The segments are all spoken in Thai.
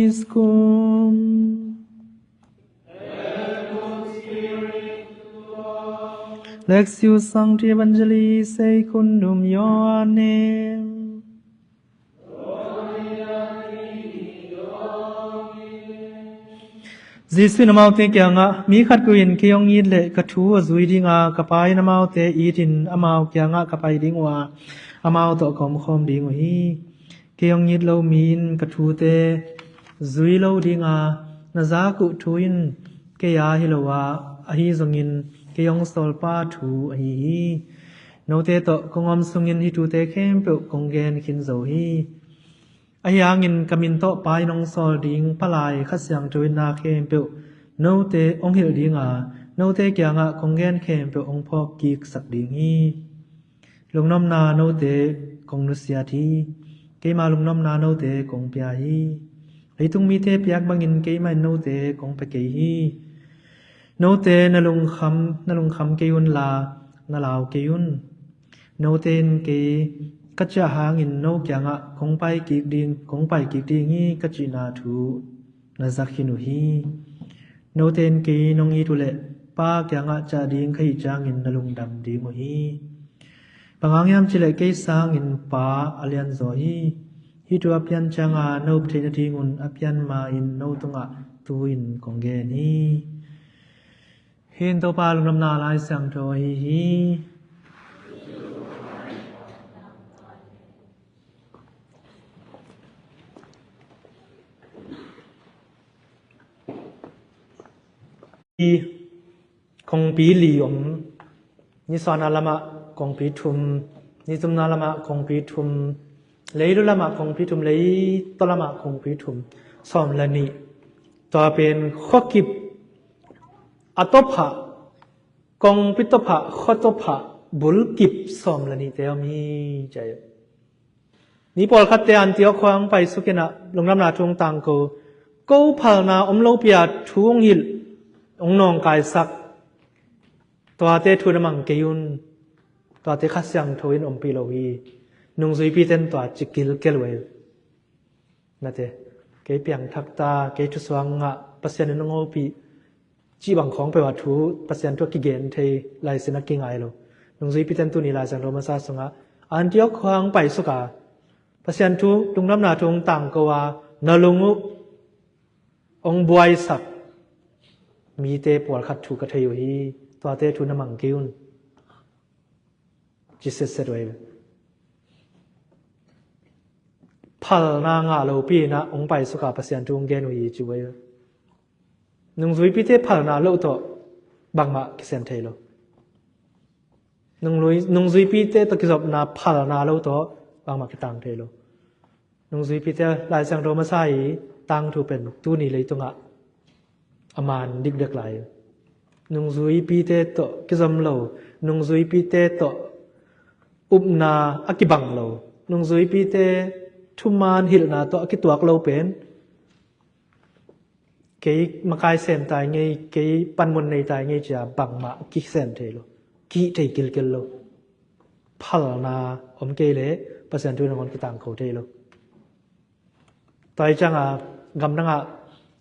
Iscum Lexius Sancti Evangelii Secundum Ioannem Jisu namaute kyanga mi khat ko yin kyong yit le kathu azui dinga kapai namaute itin amau kyanga kapai dingwa amau to kom khom ding hi kyong yit lo min kathu te zui lo dinga naza ku thuin ke ya hilowa ahi zongin kyong sol pa thu hi no te to kongom sungin hi tu te khem pe konggen khin zo hi ayangin kamin to pai nong sol ding palai khasyang tuin na khem pe no te ong hil dinga no te kyanga konggen khem pe ong phok kik sak ding hi lungnom na no te kong nu sia thi ke ma lungnom na no te kong pya hi leitung mi te pyak bangin ke mai no te kong pe ke hi no te na lung kham ke yun la na law ke yun no ten ke kacha hangin no kyanga kongpai kik ding hi kachina thu na zakhinu hi no ten ke nong i thule pa kyanga cha ding khai changin nalung dam di mo hi pangangyam chile ke sangin pa alian zo hi tu apyan changa no thena thingun apyan ma in no tunga tuin kongge ni hin to pa lungam na lai sang tho hi kong pi liom ni sona lama kong pi thum ni tumna lama kong pi thum leilu lama kong pi thum lei to lama kong pi thum som lani to pen khokip atopha kong pi topha khotopha bulkip som lani te mi jay ni pol khat te an tiok khwang pai sukena longnam na thung tang ko phalna omlo pia thung hil ong nong kai sak toa te thu namang keyun toa te khasyang thoin ompi lowi nung zui pi ten toa chikil kelwe nate ke piang thakta ke thu swanga pasyan nong opi chi bang khong pe wa thu pasyan thu ki gen thei lai sina ki ngai lo nung zui pi ten tu ni la sang ro ma sa sunga an tiok khwang pai suka pasyan thu tungnam na thung tang ko wa nalungu ong buai sakมีเตปวลขัดถูกกระเทยฮีตัวเตทุนมังกิอุนจิเสสด้วยพัลนางาโลปีนะองไปสุขาปัสยันทุงเกนุยจิเวนุงซุยปีเตพัลนาโลโตบังมากิเซนเทโลนุงซุยปีเตตะกิจบนาพัลนาโลโตบังมากิตังเทโลนุงซุยปีเตลายสังโรมาไซตังทูเป็นตูนี่เลยตงะaman dik dak lai nung zui pi te to kizam lo nung zui pi te to upna akibang lo nung zui pi te thuman hil na to akituak lo pen ke makai sem tai ngei ke panmun nei tai ngei cha bangma ki sen the lo ki thei kil lo phal na om ke le pasan tu ngon ki tang kho the lo tai changa gam na nga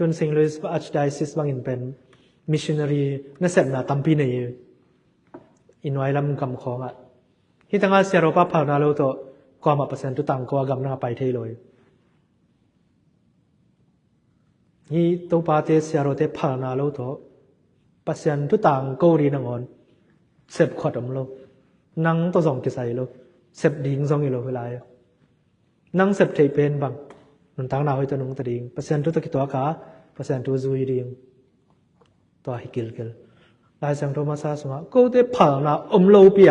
จน St. Louis Archdiocese บางอินเป็น missionary นั่นเสร็จนะตัมปีนี้อินไว้ลำกำของอ่ะที่ตั้งแต่เสียโรปาผ่านนาโลโตก็มาเปอร์เซ็นต์ตุตังก็กำลังไปเทเลยนี่ตัวปาเตเสียโรเตผ่านนาโลโตเปอร์เซ็นต์ตุตังก็ดีนังอนเสพขวดอมโลนั่งตัวส่งกิใส่โลเสพดิ่งส่งอีโลเวลานั่งเสพเทเป็นบางนนทางนาให้ตัวนุ่งตะดิงเปอร์เซ็นต์ตัวกิตัวขาเปอร์เซ็นต์ตัวซุยดิงตัวฮิกิลลายสังโทมาซาสงะก็ได้ผ่านนาอมโลปีย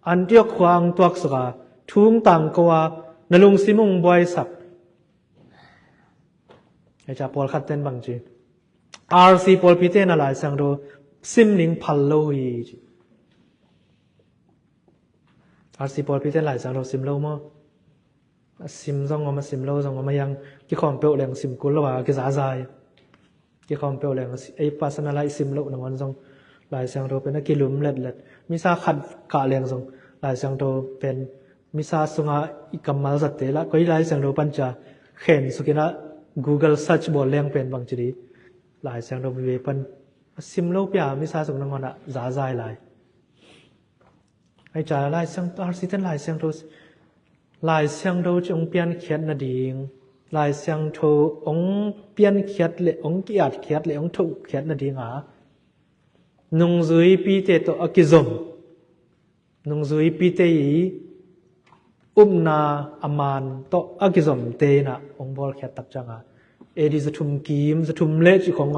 อันเดียกควางตัวสกาทุ่งตังกว่านลุงซิมุงบอยสักไอจ่าปอลคัดเต้นบางจีRC ปอลพิเตนลายสังโทซิมนิงพัลโลฮี RC ปอลพิเตนลายสังโทซิมโลมซิมซองมาซิมโลซองมายังกี่คอมเปลแรงซิมกุลว่ากี่สาใจกี่คอมเปลแรงไอ้ปัสนาไลซิมโลนังวันซองหลายเสียงโตเป็นนักกิลุมเล็ดมิซาขัดกะแรงซองหลายเสียงโตเป็น misa sunga ikamal zatte la koi lai sang ro pancha khen sukina Google search บ่แรงเป็นบางจิหลายเสียงโดมีเวปันซิมโลปยามิซาสุงนังอนซาซายหลายไอ้จ่าหลายเสียงอาร์ซิเทนหลายเสียงโดจงเปลี่ยนเขียนนาดิงหลายเสียงโทองเปลี่ยนเขียดเลยองเกียดเขียดเลยองถูกเขียดนาดิงนุงซุยปีเตโตอกิซมนุงซุยปีเตยนาอามานโตอกิซมเตนะองบอลเขียดตักจังเอดีจะทุ่มกีมจะทุ่มเละจิของ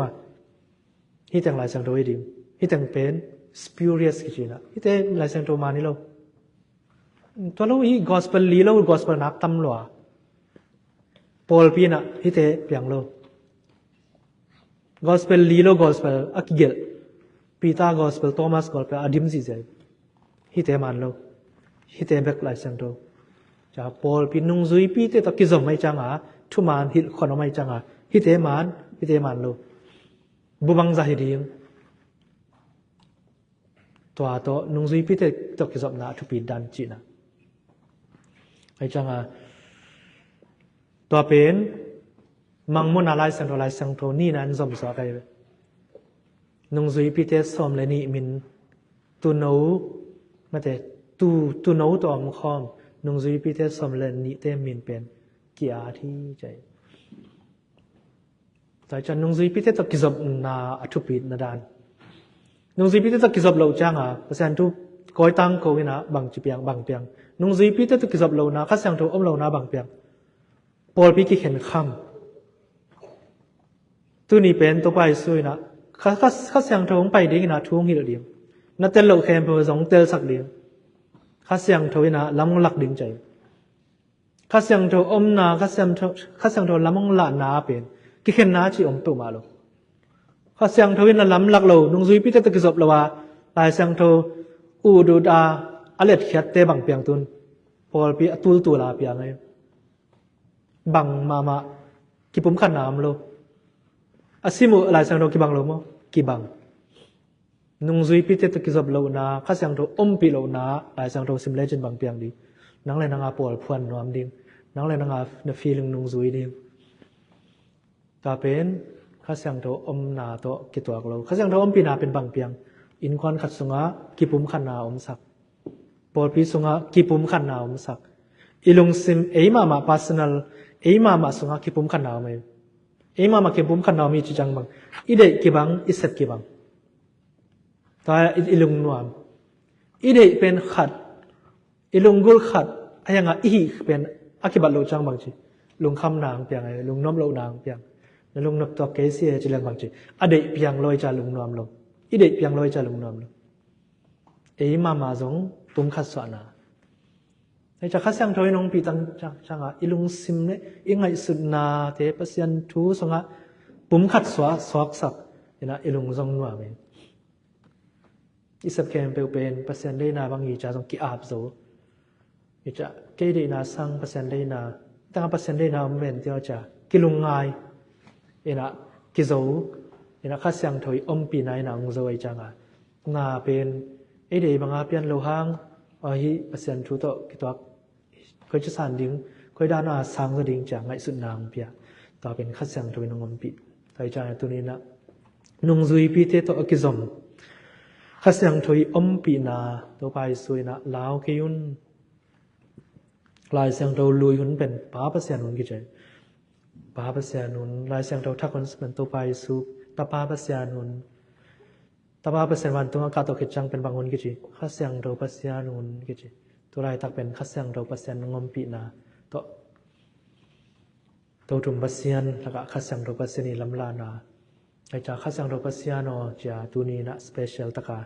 ฮิตังหลายเสียงโดยดิมฮิตังเป็น spurious กิจนะฮิตังหลายเสียงโดมานี่เราตัวเราอี gospel ลีเรา gospel นักตำลัวปอลปีนะฮิตังเปียงเรา gospel ลีเรา gospel อักเกลปีตา gospel โทมัส gospel อดิมสิเจฮิตังมันเราฮิตังเบกหลายเสียงโดจะปอลปีนุ่งซุยปีเตตะกิจมไม่จังทุมานฮิตคนไม่จังฮิตังมันเราบุบังซาฮิดีงตัวโตนุงซุยพิเตตกิจบนาทุปีดันจีนะไอจังตัวเป็นมังมุนาลายสังโทลายสังโทนี่นั้นสมสอกันนุงซุยพิเตสมเลนี่มินตูโนมาแต่ตูโนตัวมคอมนุงซุยพิเตสมเลนี่เตมินเป็นกีอาที่ใจแต่จันนุงซุยพิเตตกิจบนาทุปีนาดานนุงซุยพิเตตกิจบเราจังเปอร์เซ็นต์ทุก้อยตั้งเขาวินะบางจีเปียงบางเปียงนุงซุยพิเตตกิจบเรานะข้าเสียงทุอมเรานะบางเปียงปอลพิกิเห็นคำตัวนี้เป็นตัวไปซุยนะข้าเสียงทุไปดิ้งนะทุ่งหิดเดียงนัดเตลเราแคมเปอร์สองเตลสักเดียงข้าเสียงทุวินะล้ำหลักดิ้งใจข้าเสียงทุอมนาข้าเสียงทุล้ำหลักนาเป็นกิเห็นนาชีอมตุมาโลข้าเสียงทวินล้ำลักโลนุงซุยพิเตตกิจบละว่าลายเสียงทอูดูดาอเลดเขียดเตบังเปียงตุนพอปีตูลตัวลาเปียงไงบังมากิปุ่มขันน้ำโลอาซิมุลายเสียงทกิบังโลมั้งกิบังนุงซุยพิเตตกิจบละนาข้าเสียงทอมปีโลนาลายเสียงทซิมเลจินบังเปียงดีนังเลยนังอาปอลพวนนวมดิ่งนังเลยนังอาเนฟีลิงนุงซุยดิ่งตาเป็นข้าเสียงโตอมนาโตกิตัวเราข้าเสียงโตอมปีนาเป็นบางเปียงอินควันขัดสุงะกิปุ่มขันนาอมสักปอลปีสุงะกิปุ่มขันนาอมสักอิลุงซิมมา personal มาสุงะกิปุ่มขันนาไม่มากิปุ่มขันนามีจิจังบังอีเดกิบังอิเซตกิบังตาอิลุงนวมอีเดเป็นขัดอิลุงกุลขัดอะไรอย่างอีเป็นอากิบัตโลจังบังจีลุงคำนางเปียงไงลุงน้อมโลนางเปียงลุงนับตัวเกษีจิเลงบางจีอเดเปียงลอยจาลุงนอมลงอีเดเปียงลอยจาลุงนอมลงมาจงตุ้มขัดสวนาในจากข้าเสียงทอยน้องปีตังจังอีลุงซิมเนี่ยอีไงสุดนาเทปเสียนทูสงะปุ่มขัดสวะสอกสักนะอีลุงจงนัวเมอีสับแคมเปลเป็นเปอร์เซ็นต์ได้นาบางอีจะจงกีอาบโซอีจะเกดีนาสังเปอร์เซ็นต์ได้นาตั้งเปอร์เซ็นต์ได้นาเมนเดียวจะกิลุงไงกิโซข้าเสียงถอยอมปีนายนางโซไอจังนาเป็นเดย์บางอาเปียนโลหังฮิเปอร์เซ็นต์ทุโตกิตัวคอยจะสานดิ้งคอยด้านอาสังก็ดิ้งจังไงสุดนางเปียต่อเป็นข้าเสียงถอยนางอมปีไอจังตัวนี้นะนุงซุยปีเตโตกิซอมข้าเสียงถอยอมปีนาตัวไปซุยนะลาวกิยุนลายเสียงเราลุยหุนเป็นป้าเปอร์เซ็นต์หุนกี่ใจป้าเปอร์เซ็นต์หุนลายเสียงเราทักคนเป็นตัวไปสุตาป้าเปอร์เซ็นต์หุนตาป้าเปอร์เซ็นต์วันตัวกาตัวกิจจังเป็นบางหุนกี่จีข้าเสียงเราเปอร์เซ็นต์หุนกี่จีตัวลายทักเป็นข้าเสียงเราเปอร์เซ็นต์งอมปีนาตัวถุงเปอร์เซ็นต์แล้วก็ข้าเสียงเราเปอร์เซ็นต์นี่ลำลานาไอ้จากข้าเสียงเราเปอร์เซ็นต์เนาะจะตัวนี้นะสเปเชียลตะกา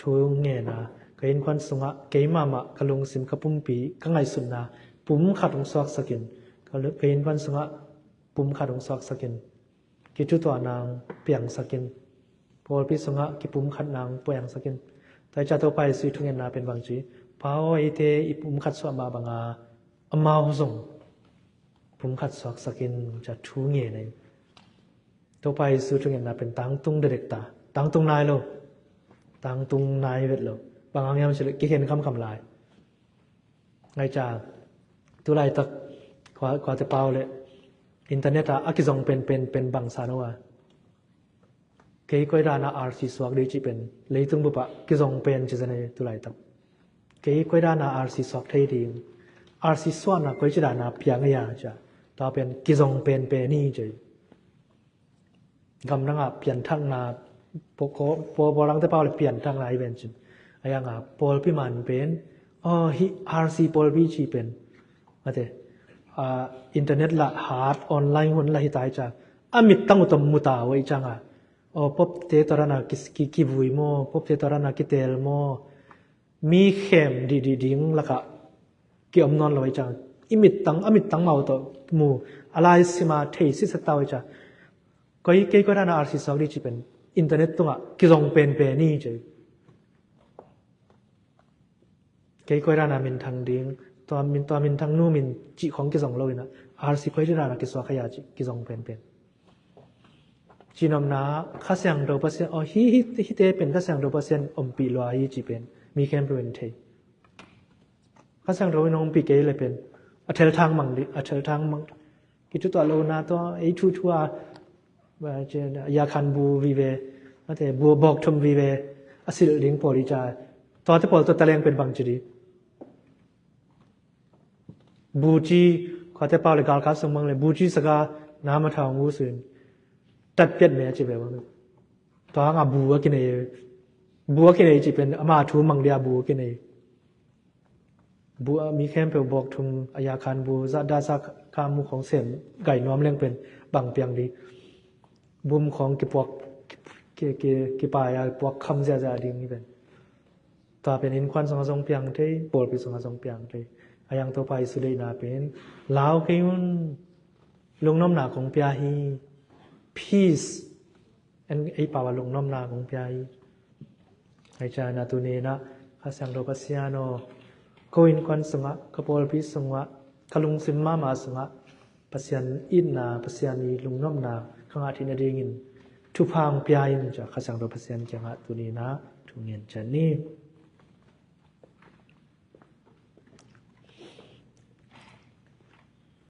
ทุ่งเงินนะก็เห็นควันสุงะเกยมามะกะลงซิมกะปุ่มปีกังไงสุนนาปุ่มขัดองซอกสกินก็เลยเห็นควันสุงะปุ่มขัดองซอกสกินกิจุตัวนางเปียงสกินพอพิสุงะกิปุ่มขัดนางเปียงสกินแต่จะตัวไปสุยทุงเงินนาเป็นบางจีพาวไอเตอีปุ่มขัดสวมาบางอามาหงปุ่มขัดซอกสกินจะทุงเงินเลยตัวไปสุยทุงเงินนาเป็นตังตุงเด็กตาตังตุงนายโลตังตุงนายเวทโลบางอย่างมันจะกิเห็นคำลายไงจากตัวลายตักกว่าจะเปล่าเลยไ อินเทอร์เน็ตอะกิจงเป็นบังสานว่าเกยก้อยดานาอาร์ซีสวกดีจีเป็นเลยตึงบุปะกิจงเป็นจิตในตุลายตับเกยก้อยดานาอาร์ซีสวกไทยดีอาร์ซีสวกนะก้อยจิดานาเพียงอย่างจ้ะต่อเป็นกิจงเป็นนี่จีกำลังเปลี่ยนทั้งนาพอลังแต่เปล่าเลยเปลี่ยนทั้งหลายเป็นจิอย่างพอลพิมันเป็นฮิอาร์ซีพอลพิจีเป็นมาเถอินเทอร์เน็ตละฮาร์ดออนไลน์หุ่นละหิตายจ้ะมิดตั้งอุตมมุตาไว้จังพบเตตระนากิบุยโมพบเตตระนากิเตลโมมีเข้มดีดิ้งละกะเกี่ยมนอนไว้จังอมิดตั้งเมาตัวมูอะไรสิมาเทสิสตาไว้จ้ะก็ยิ่งก็ได้นาอาร์ซีสองดีจีเป็นอินเทอร์เน็ตตรงกิจงเป็นนี่จ้ะก็ได้นามินทางดิ้งตัวมินทางนู้มินจีของกิจงเลยนะอาร์ซีก็ได้นากิจวัขยาจีกิจงเป็นจีนอมนาข้าเสียงโดเปอร์เซ็นต์ฮิเตเป็นข้าเสียงโดเปอร์เซ็นต์ปีลอยจีเป็นมีแคมเป็นเทข้าเสียงโดยน้องปีเกยเลยเป็นอัจฉริทางมังดิอัจฉริทางมังกิจตัวโลนาตัวทัวเจยาคันบูวีเวแต่บัวบอกชมวีเวอสิลลิงปอริจาตัวที่ปอลตัวตะเลงเป็นบางจีบูจีข้าแต่เปล่าเลยกาลคาสมังเลยบูจีสกาน้ำมาทางงูสินตัดเปลี่ยนแม่จีเป็นว่าตัวหางบัวกินเอจีเป็นอามาทูมังเดียบัวกินเอบัวมีแคมเปลบอกทุมอายาคันบัวจะได้สักคามุของเส้นไก่น้อมเลี้ยงเป็นบังเปียงดีบุมของกิปวกกิปายปวกคำเสียดิ้งนี่เป็นตัวเป็นอินควันสงสงเปียงที่ปวดไปสงสงเปียงที่อายังตัวไปสุดเลยนาเป็นลาวกิยุนลงน้ำหนาของเปียฮี peace ไอ้ป่าวลงน้ำนาของพี่ไอ้จานาตุเนนะข้าสังโดปัสยาโนโกอินควันสงะกบอลพิสงะกลุงสิมมาสงะปัสยันอินนาปัสยันีลงน้ำนาข้างอาทิตย์เดียงินทุพางพี่จ้ะข้าสังโดปัสยันจังะตุเนนะทุเงียนจันนี่